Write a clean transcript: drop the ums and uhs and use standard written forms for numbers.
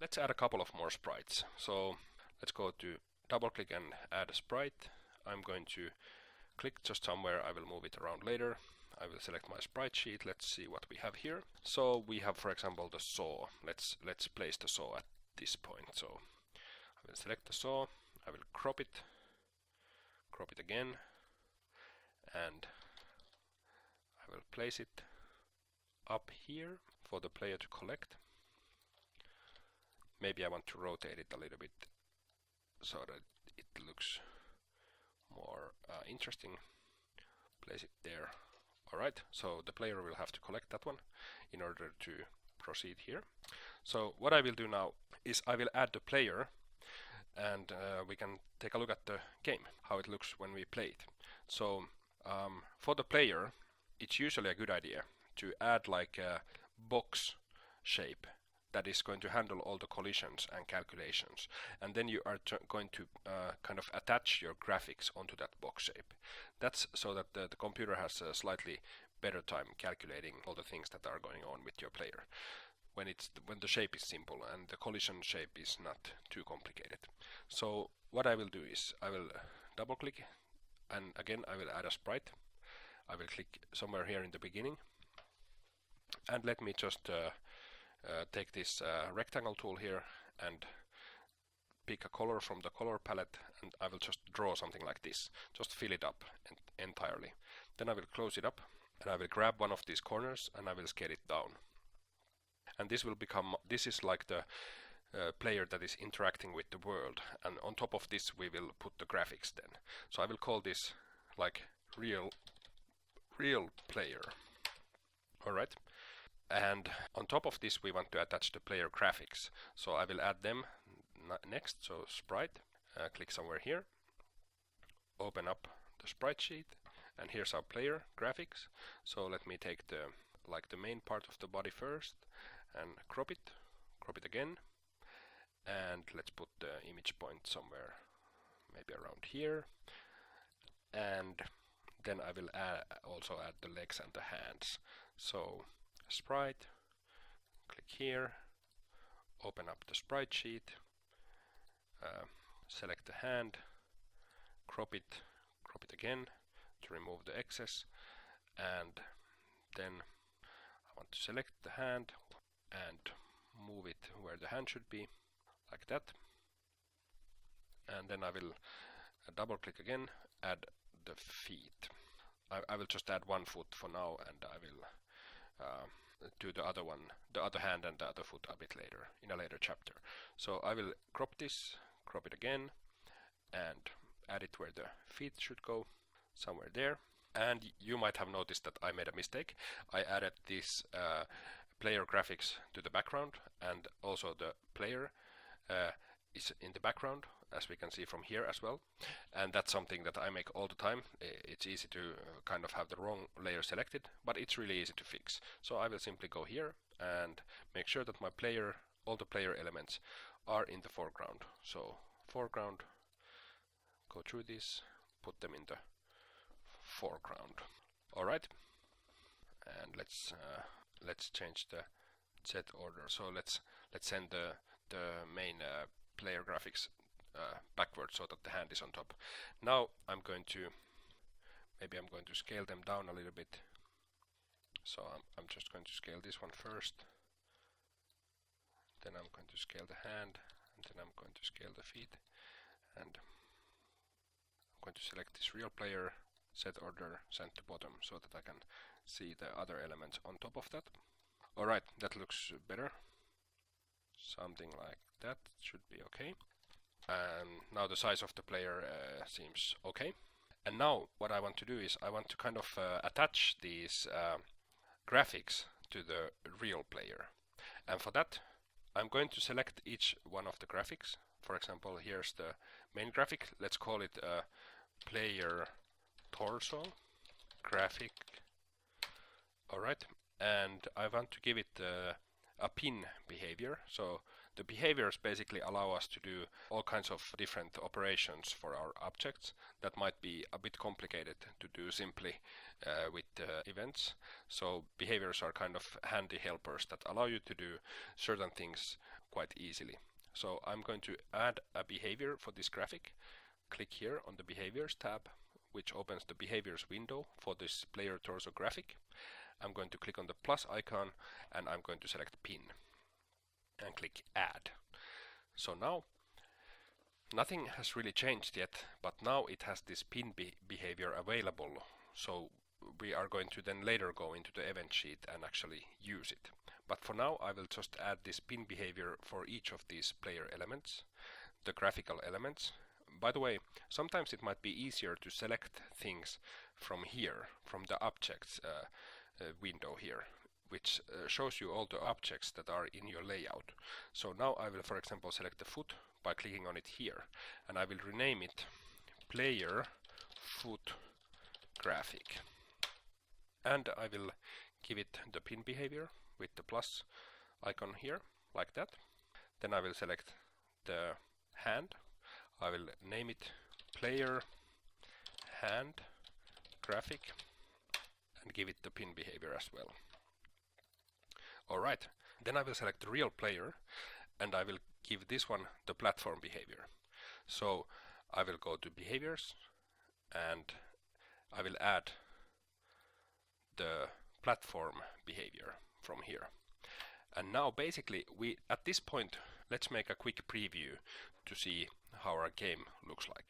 Let's add a couple of more sprites. So let's go to double click and add a sprite. I'm going to click just somewhere. I will move it around later. I will select my sprite sheet. Let's see what we have here. So we have, for example, the saw. Let's place the saw at this point. So I will select the saw. I will crop it again, and I will place it up here for the player to collect. Maybe I want to rotate it a little bit so that it looks more interesting. Place it there. Alright, so the player will have to collect that one in order to proceed here. So what I will do now is I will add the player, and we can take a look at the game, how it looks when we play it. So for the player, it's usually a good idea to add like a box shape that is going to handle all the collisions and calculations, and then you are going to kind of attach your graphics onto that box shape. That's so that the computer has a slightly better time calculating all the things that are going on with your player when the shape is simple and the collision shape is not too complicated. So what I will do is I will double click, and again I will add a sprite. I will click somewhere here in the beginning, and let me just take this rectangle tool here and pick a color from the color palette, and I will just draw something like this. Just fill it up entirely. Then I will close it up, and I will grab one of these corners and I will scale it down. And this is like the player that is interacting with the world, and on top of this we will put the graphics then. So I will call this like real player. Alright. And on top of this we want to attach the player graphics. So I will add them next. So sprite, click somewhere here, open up the sprite sheet, and here's our player graphics. So let me take the main part of the body first and crop it again, and let's put the image point somewhere maybe around here, and then I will also add the legs and the hands. So sprite, click here, open up the sprite sheet, select the hand, crop it again to remove the excess, and then I want to select the hand and move it where the hand should be, like that. And then I will double click again, add the feet. I will just add one foot for now, and I will do the other hand and the other foot a bit later, in a later chapter. So I will crop this, crop it again, and add it where the feet should go, somewhere there. And you might have noticed that I made a mistake. I added this player graphics to the background, and also the player is in the background, as we can see from here as well. And that's something that I make all the time. It's easy to kind of have the wrong layer selected, but it's really easy to fix. So I will simply go here and make sure that my player, all the player elements are in the foreground. So foreground, go through this, put them in the foreground. Alright, and let's change the set order. So let's send the main player graphics backwards so that the hand is on top. Now I'm going to scale them down a little bit. So I'm just going to scale this one first, then I'm going to scale the hand, and then I'm going to scale the feet, and I'm going to select this real player, set order, send to bottom, so that I can see the other elements on top of that. Alright, that looks better. Something like that should be okay. And now the size of the player seems okay. And now what I want to do is I want to kind of attach these graphics to the real player. And for that I'm going to select each one of the graphics. For example, here's the main graphic. Let's call it player torso graphic. Alright, and I want to give it a pin behavior. So the behaviors basically allow us to do all kinds of different operations for our objects that might be a bit complicated to do simply with events. So behaviors are kind of handy helpers that allow you to do certain things quite easily. So I'm going to add a behavior for this graphic. Click here on the behaviors tab, which opens the behaviors window for this player torso graphic. I'm going to click on the plus icon and I'm going to select pin and click add. So now nothing has really changed yet, but now it has this pin behavior available. So we are going to then later go into the event sheet and actually use it. But for now I will just add this pin behavior for each of these player elements, the graphical elements. By the way, sometimes it might be easier to select things from here, from the objects window here, which shows you all the objects that are in your layout. So now I will, for example, select the foot by clicking on it here, and I will rename it player foot graphic. And I will give it the pin behavior with the plus icon here, like that. Then I will select the hand. I will name it player hand graphic and give it the pin behavior as well. Alright, then I will select the real player and I will give this one the platform behavior. So I will go to behaviors and I will add the platform behavior from here. And now basically at this point let's make a quick preview to see how our game looks like.